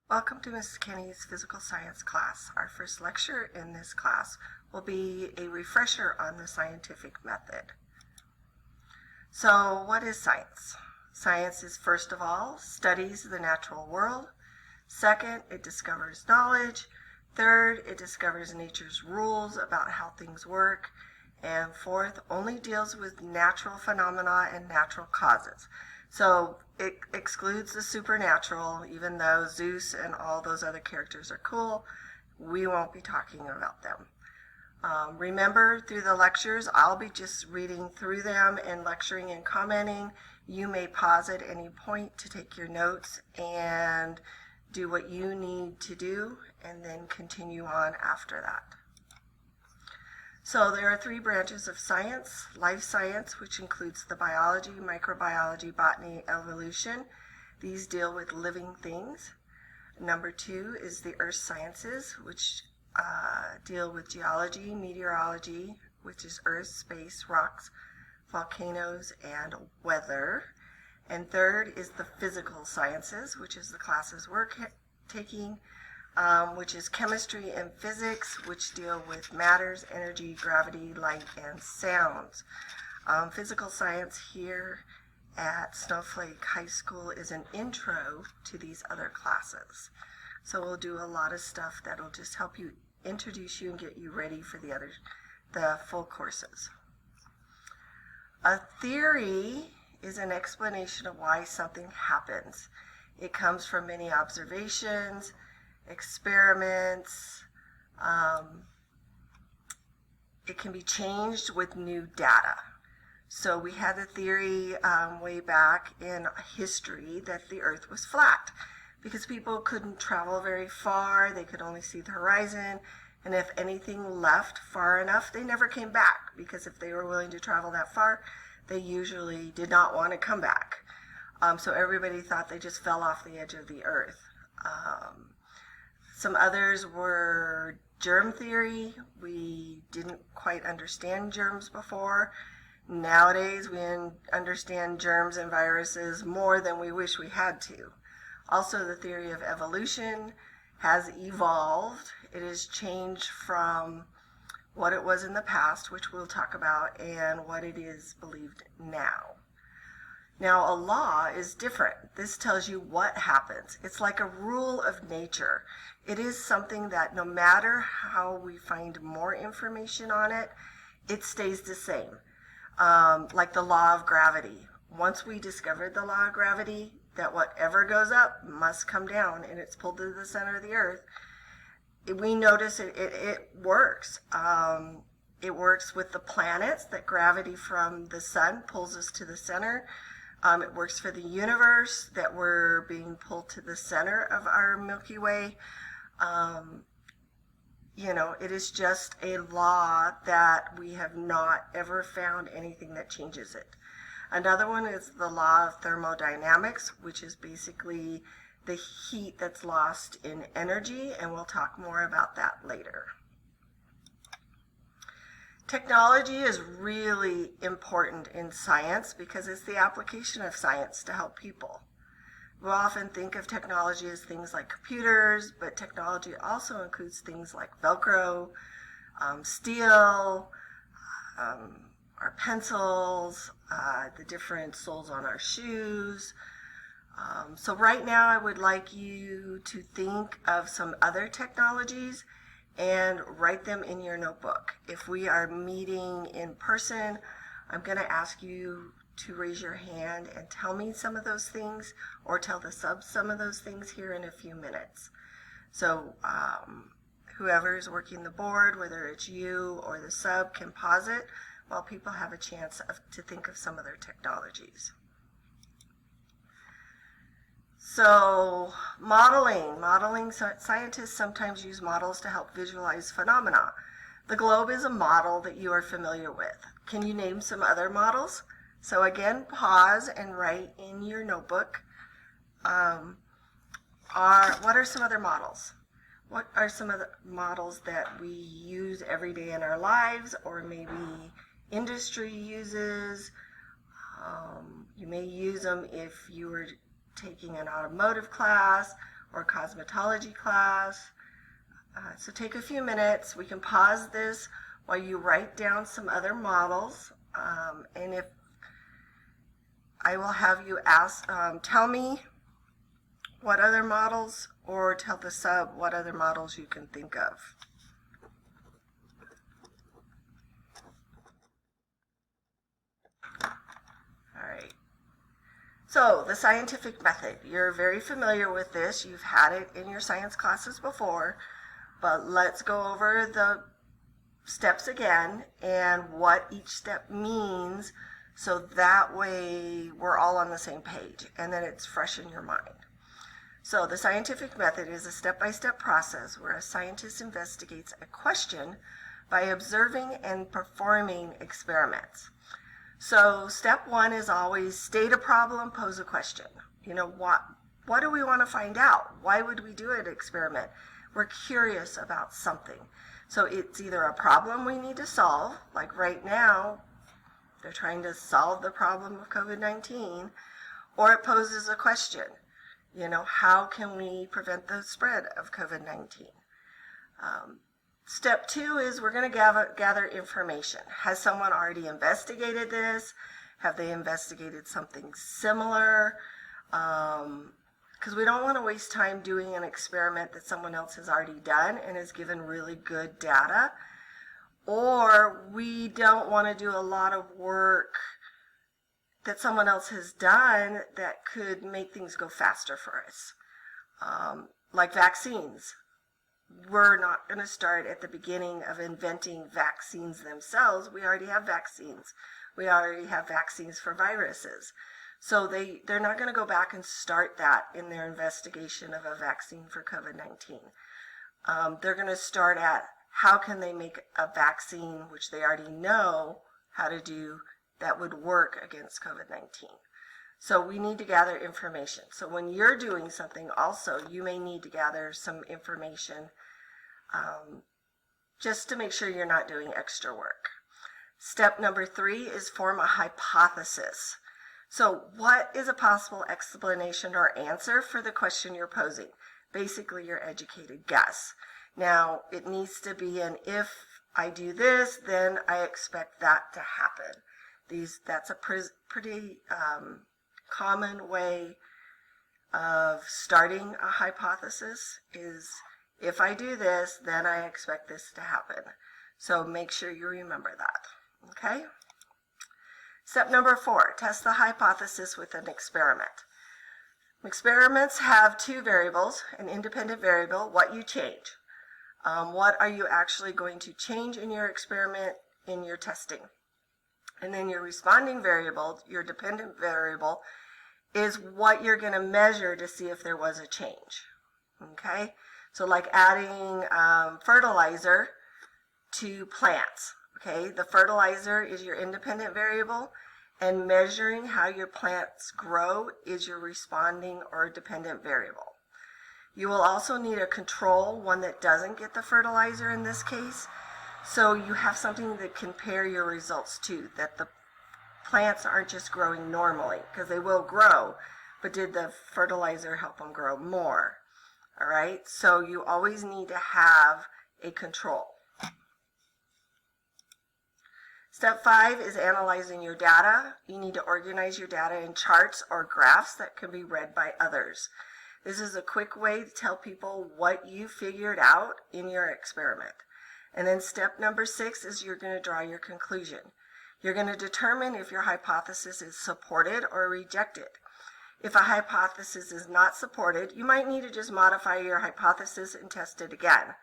Welcome to Mrs. Kenny's Physical Science class. Our first lecture in this class will be a refresher on the scientific method. So, what is science? Science is, first of all, studies the natural world. Second, it discovers knowledge. Third, it discovers nature's rules about how things work. And fourth, only deals with natural phenomena and natural causes. So it excludes the supernatural, even though Zeus and all those other characters are cool. We won't be talking about them. Remember, through the lectures, I'll be just reading through them and lecturing and commenting. You may pause at any point to take your notes and do what you need to do, and then continue on after that. So there are three branches of science: life science, which includes the biology, microbiology, botany, evolution. These deal with living things. Number two is the earth sciences, which deal with geology, meteorology, which is earth, space, rocks, volcanoes, and weather. And third is the physical sciences, which is the classes we're taking, which is chemistry and physics, which deal with matters, energy, gravity, light, and sounds. Physical science here at Snowflake High School is an intro to these other classes. So we'll do a lot of stuff that'll just help you introduce you and get you ready for the full courses. A theory is an explanation of why something happens. It comes from many observations, experiments. It can be changed with new data. So we had a theory way back in history that the earth was flat because people couldn't travel very far. They could only see the horizon, and if anything left far enough, they never came back, because if they were willing to travel that far, they usually did not want to come back. So everybody thought they just fell off the edge of the earth. Some others were germ theory. We didn't quite understand germs before. Nowadays, we understand germs and viruses more than we wish we had to. Also, the theory of evolution has evolved. It has changed from what it was in the past, which we'll talk about, and what it is believed now. Now, a law is different. This tells you what happens. It's like a rule of nature. It is something that no matter how we find more information on it, it stays the same. Like the law of gravity. Once we discovered the law of gravity, that whatever goes up must come down, and it's pulled to the center of the earth, we notice it works. It works with the planets, that gravity from the sun pulls us to the center. It works for the universe, that we're being pulled to the center of our Milky Way. It is just a law that we have not ever found anything that changes it. Another one is the law of thermodynamics, which is basically the heat that's lost in energy, and we'll talk more about that later. Technology is really important in science because it's the application of science to help people. We often think of technology as things like computers, but technology also includes things like Velcro, steel, our pencils, the different soles on our shoes. So right now I would like you to think of some other technologies and write them in your notebook. If we are meeting in person, I'm going to ask you to raise your hand and tell me some of those things, or tell the subs some of those things here in a few minutes. So whoever is working the board, whether it's you or the sub, can pause it while people have a chance to think of some of their technologies. So modeling, scientists sometimes use models to help visualize phenomena. The globe is a model that you are familiar with. Can you name some other models? So again, pause and write in your notebook. What are some other models? What are some of the models that we use every day in our lives, or maybe industry uses? You may use them if you were taking an automotive class, or cosmetology class. So take a few minutes. We can pause this while you write down some other models. And if I will have you tell me what other models, or tell the sub what other models you can think of. All right. So the scientific method, you're very familiar with this. You've had it in your science classes before, but let's go over the steps again and what each step means, so that way we're all on the same page and then it's fresh in your mind. So the scientific method is a step-by-step process where a scientist investigates a question by observing and performing experiments. So step one is always state a problem, pose a question. You know, what do we want to find out? Why would we do an experiment? We're curious about something. So it's either a problem we need to solve, like right now, they're trying to solve the problem of COVID-19, or it poses a question. You know, how can we prevent the spread of COVID-19? Step two is we're going to gather information. Has someone already investigated this? Have they investigated something similar? Because we don't want to waste time doing an experiment that someone else has already done and has given really good data. Or we don't want to do a lot of work that someone else has done that could make things go faster for us. Like vaccines. We're not going to start at the beginning of inventing vaccines themselves. We already have vaccines. We already have vaccines for viruses. So they're not going to go back and start that in their investigation of a vaccine for COVID-19. They're going to start at how can they make a vaccine, which they already know how to do, that would work against COVID-19. So we need to gather information. So when you're doing something also, you may need to gather some information just to make sure you're not doing extra work. Step number 3 is form a hypothesis. So what is a possible explanation or answer for the question you're posing? Basically your educated guess. Now it needs to be an if I do this, then I expect that to happen. That's a pretty common way of starting a hypothesis is if I do this, then I expect this to happen. So make sure you remember that, okay? Step number 4, test the hypothesis with an experiment. Experiments have 2 variables, an independent variable, what you change. What are you actually going to change in your experiment in your testing? And then your responding variable, your dependent variable, is what you're going to measure to see if there was a change. Okay? So like adding fertilizer to plants. Okay? The fertilizer is your independent variable, and measuring how your plants grow is your responding or dependent variable. You will also need a control, one that doesn't get the fertilizer in this case. So you have something to compare your results to, that the plants aren't just growing normally, because they will grow, but did the fertilizer help them grow more? All right, so you always need to have a control. Step 5 is analyzing your data. You need to organize your data in charts or graphs that can be read by others. This is a quick way to tell people what you figured out in your experiment. And then step number 6 is you're going to draw your conclusion. You're going to determine if your hypothesis is supported or rejected. If a hypothesis is not supported, you might need to just modify your hypothesis and test it again.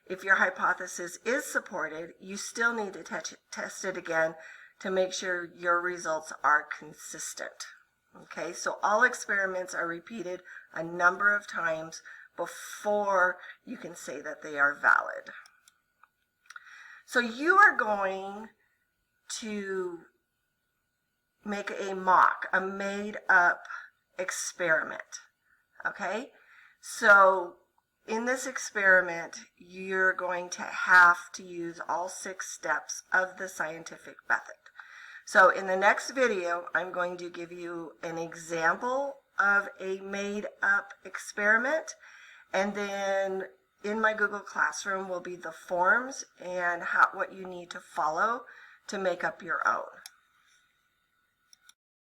If your hypothesis is supported, you still need to test it again to make sure your results are consistent. Okay, so all experiments are repeated a number of times before you can say that they are valid. So you are going to make a mock, a made-up experiment, okay? So in this experiment, you're going to have to use all 6 steps of the scientific method. So in the next video, I'm going to give you an example of a made-up experiment, and then in my Google Classroom will be the forms and what you need to follow to make up your own.